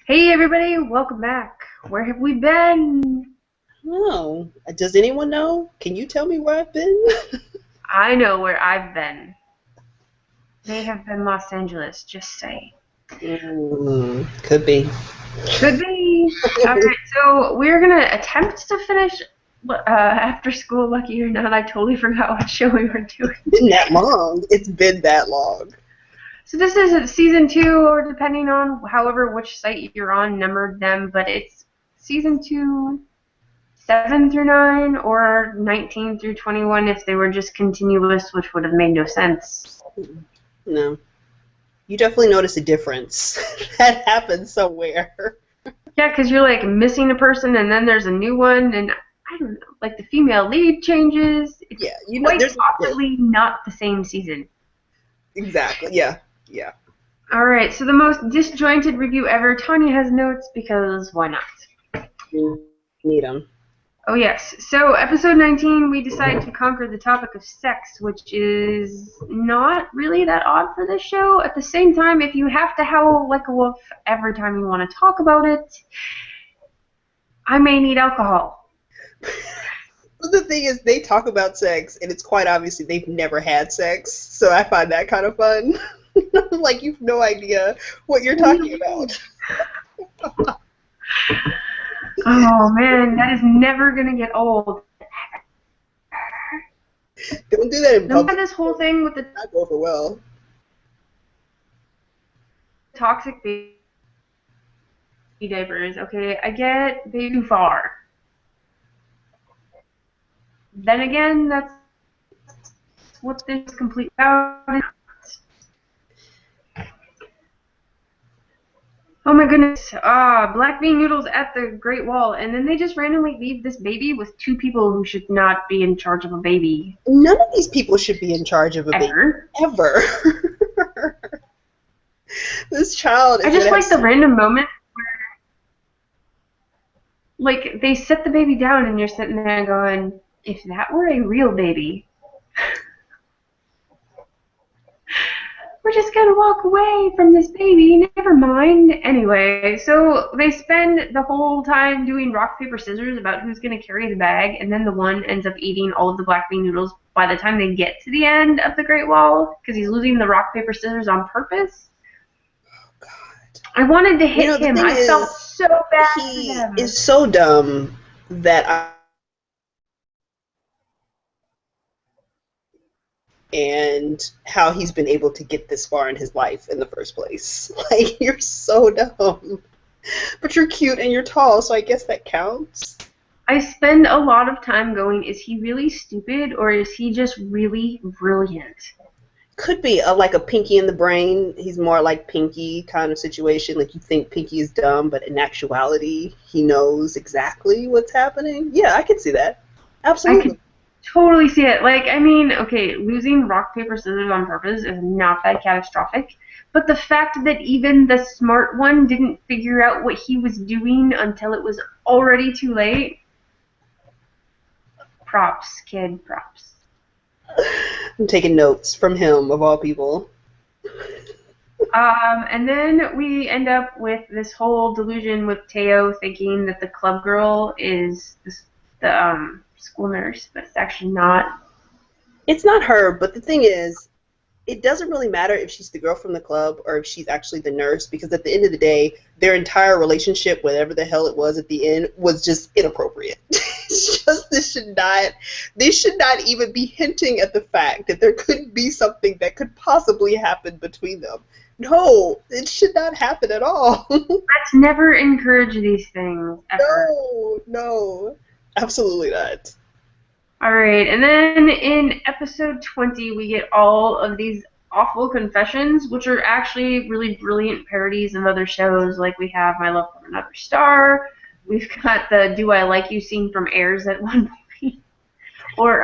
Hey everybody, welcome back. Where have we been? Oh, does anyone know? Can you tell me where I've been? I know where I've been. May have been Los Angeles, just saying. Could be. Could be. Alright, so we're gonna attempt to finish After School Lucky or Not. I totally forgot what show we were doing. It's been that long. It's been that long. So this is season 2, or depending on however which site you're on, numbered them, but it's season 2, 7 through 9, or 19 through 21 if they were just continuous, which would have made no sense. No. You definitely notice a difference. That happened somewhere. Yeah, because you're like missing a person and then there's a new one, and I don't know, like the female lead changes. It's Yeah, quite there's possibly not the same season. exactly. Yeah, yeah. Alright, so the most disjointed review ever. Tanya has notes because why not? You need them. Oh, yes. So, episode 19, we decide to conquer the topic of sex, which is not really that odd for this show. At the same time, if you have to howl like a wolf every time you want to talk about it, I may need alcohol. But the thing is, they talk about sex, and it's quite obviously they've never had sex, so I find that kind of fun. Like, you've no idea what you're talking about. Oh man, that is never gonna get old. Don't do that in Then we public. have this whole thing with the Not go over well. toxic baby diapers. Okay, I get baby too far. Then again, that's what this is complete about. Oh my goodness. Black bean noodles at the Great Wall, and then they just randomly leave this baby with two people who should not be in charge of a baby. None of these people should be in charge of a baby. Ever. Ever. This child is I just gonna like the random moment where, like, they set the baby down and you're sitting there going, if that were a real baby, we're just gonna walk away from this baby, never mind. Anyway, so they spend the whole time doing rock, paper, scissors about who's gonna carry the bag, and then the one ends up eating all of the black bean noodles by the time they get to the end of the Great Wall, because he's losing the rock, paper, scissors on purpose. Oh God. I wanted to hit The him. thing I felt is, so bad for he them. is so dumb that and how he's been able to get this far in his life in the first place. Like, you're so dumb. But you're cute and you're tall, so I guess that counts. I spend a lot of time going, is he really stupid or is he just really brilliant? Could be like a Pinky in the Brain. He's more like Pinky kind of situation. Like, you think Pinky is dumb, but in actuality, he knows exactly what's happening. Yeah, I could see that. I could Absolutely. totally see it. Like, I mean, okay, losing rock, paper, scissors on purpose is not that catastrophic. But the fact that even the smart one didn't figure out what he was doing until it was already too late. Props, kid, props. I'm taking notes from him, of all people. And then we end up with this whole delusion with Teo thinking that the club girl is the school nurse, but it's actually not. It's not her, but the thing is, it doesn't really matter if she's the girl from the club or if she's actually the nurse, because at the end of the day, their entire relationship, whatever the hell it was at the end, was just inappropriate. It's just they should not even be hinting at the fact that there could be something that could possibly happen between them. No, it should not happen at all. Let's never encourage these things ever. No, no, absolutely not. Alright, and then in episode 20, we get all of these awful confessions, which are actually really brilliant parodies of other shows. Like, we have My Love from Another Star, we've got the Do I Like You scene from Airs at one point, or,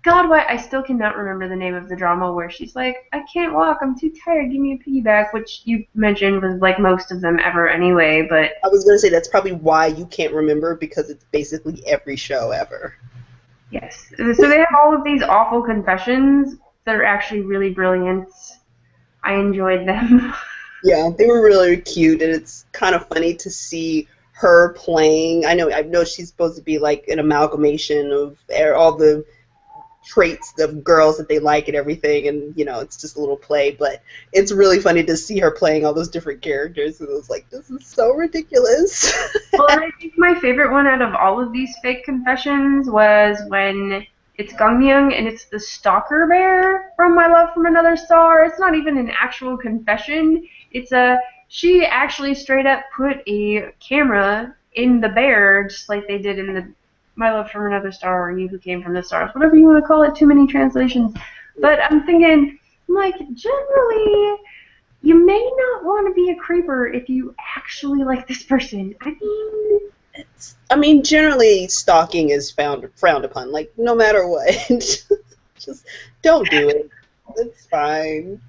God, why I still cannot remember the name of the drama where she's like, I can't walk, I'm too tired, give me a piggyback, which you mentioned was like most of them ever anyway, but I was going to say that's probably why you can't remember, because it's basically every show ever. yes. So they have all of these awful confessions that are actually really brilliant. I enjoyed them. Yeah, they were really cute, and it's kind of funny to see her playing. I know she's supposed to be like an amalgamation of all the traits of girls that they like and everything, and it's just a little play, but it's really funny to see her playing all those different characters, and it was like, this is so ridiculous. Well, and I think my favorite one out of all of these fake confessions was when it's Gungmyeong and it's the stalker bear from My Love from Another Star. It's not even an actual confession. She actually straight up put a camera in the bear, just like they did in the My Love from Another Star or You Who Came from the Stars, whatever you want to call it, too many translations. But I'm thinking, like, generally, you may not want to be a creeper if you actually like this person. Generally stalking is frowned upon, like, no matter what. Just don't do it. It's fine.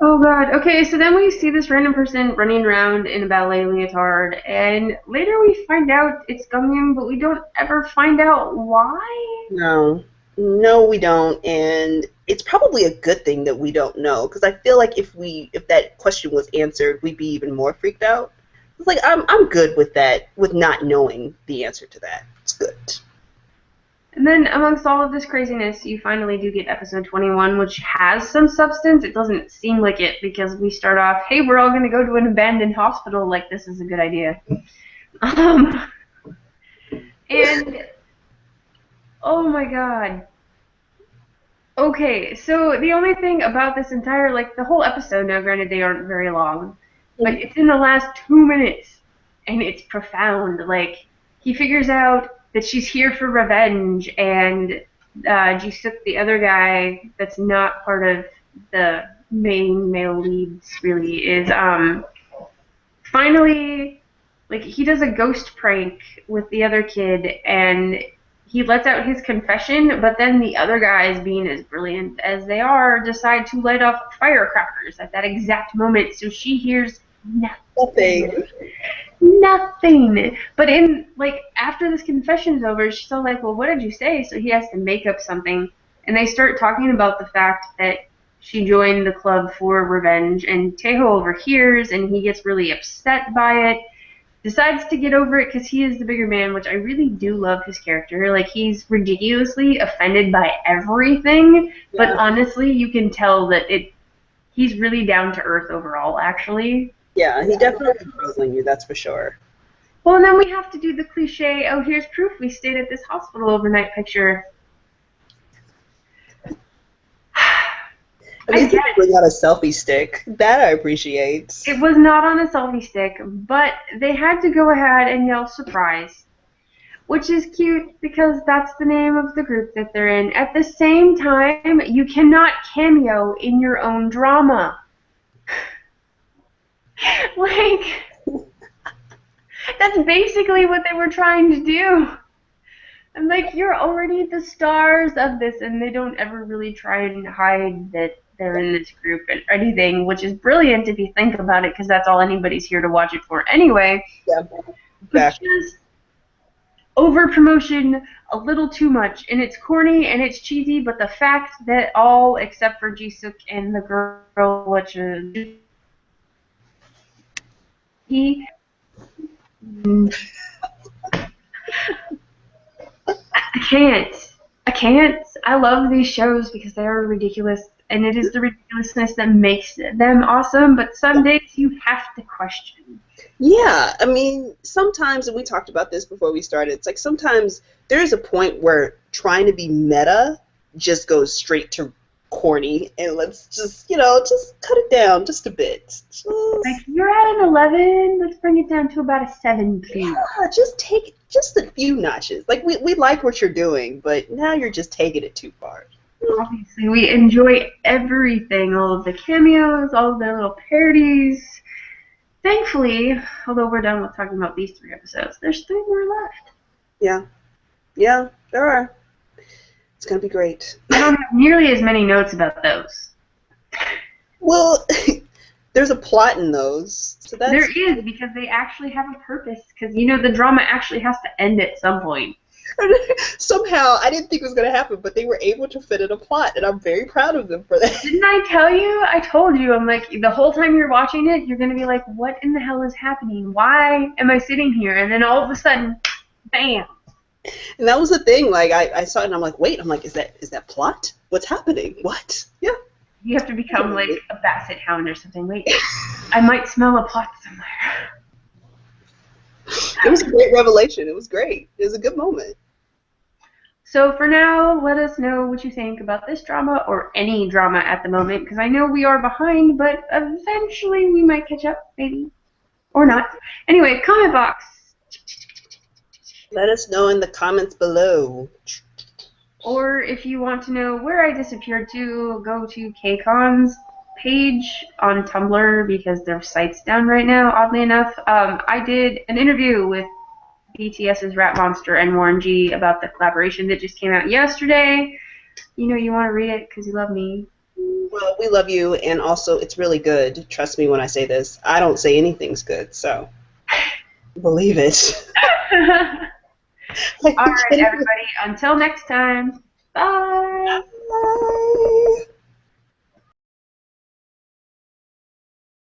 Oh god. Okay, so then we see this random person running around in a ballet leotard, and later we find out it's Gungmyeong, but we don't ever find out why. No, we don't, and it's probably a good thing that we don't know, because I feel like if that question was answered, we'd be even more freaked out. It's like I'm good with that, with not knowing the answer to that. It's good. And then amongst all of this craziness, you finally do get episode 21, which has some substance. It doesn't seem like it because we start off, hey, we're all going to go to an abandoned hospital, like this is a good idea. And oh my god. Okay, so the only thing about this entire, like, the whole episode, now granted they aren't very long, but it's in the last 2 minutes, and it's profound. Like, he figures out that she's here for revenge, and Jisuk, the other guy that's not part of the main male leads, really, is finally, like, he does a ghost prank with the other kid, and he lets out his confession, but then the other guys, being as brilliant as they are, decide to light off firecrackers at that exact moment, so she hears nothing. Nothing. But after this confession is over, she's all like, well, what did you say? So he has to make up something, and they start talking about the fact that she joined the club for revenge, and Taeho overhears, and he gets really upset by it. Decides to get over it because he is the bigger man, which I really do love his character. Like, he's ridiculously offended by everything, but honestly, you can tell that he's really down to earth overall, actually. Yeah, he definitely grows on you, that's for sure. Well, and then we have to do the cliche, oh, here's proof we stayed at this hospital overnight picture. At least they got a selfie stick. That I appreciate. It was not on a selfie stick, but they had to go ahead and yell surprise, which is cute because that's the name of the group that they're in. At the same time, you cannot cameo in your own drama. Like, that's basically what they were trying to do. I'm like, you're already the stars of this, and they don't ever really try and hide that they're in this group or anything, which is brilliant if you think about it, because that's all anybody's here to watch it for anyway. Yeah. But just over-promotion a little too much, and it's corny and it's cheesy, but the fact that all except for Jisuk and the girl, which is I can't. I love these shows because they are ridiculous, and it is the ridiculousness that makes them awesome, but some days you have to question. Yeah, sometimes, and we talked about this before we started, it's like sometimes there's a point where trying to be meta just goes straight to corny, and let's just cut it down just a bit. Like, you're at an 11, let's bring it down to about a 7, please. Yeah, just take just a few notches. Like, we like what you're doing, but now you're just taking it too far. Obviously, we enjoy everything, all of the cameos, all of the little parodies. Thankfully, although we're done with talking about these 3 episodes, there's 3 more left. Yeah, there are. It's going to be great. I don't have nearly as many notes about those. Well, there's a plot in those. So there is, because they actually have a purpose, because, the drama actually has to end at some point. Somehow, I didn't think it was going to happen, but they were able to fit in a plot, and I'm very proud of them for that. Didn't I tell you? I told you. I'm like, the whole time you're watching it, you're going to be like, what in the hell is happening? Why am I sitting here? And then all of a sudden, bam. And that was the thing. Like, I saw it, and I'm like, wait. I'm like, is that plot? What's happening? What? Yeah. You have to become like a basset hound or something. Wait, I might smell a plot somewhere. It was a great revelation. It was great. It was a good moment. So for now, let us know what you think about this drama or any drama at the moment, because I know we are behind, but eventually we might catch up, maybe. Or not. Anyway, comment box. Let us know in the comments below. Or if you want to know where I disappeared to, go to KCON's page on Tumblr, because their site's down right now, oddly enough. I did an interview with BTS's Rap Monster and Warren G about the collaboration that just came out yesterday. You know you want to read it because you love me. Well, we love you, and also it's really good. Trust me when I say this. I don't say anything's good, so believe it. All right, everybody. Until next time. Bye. Bye.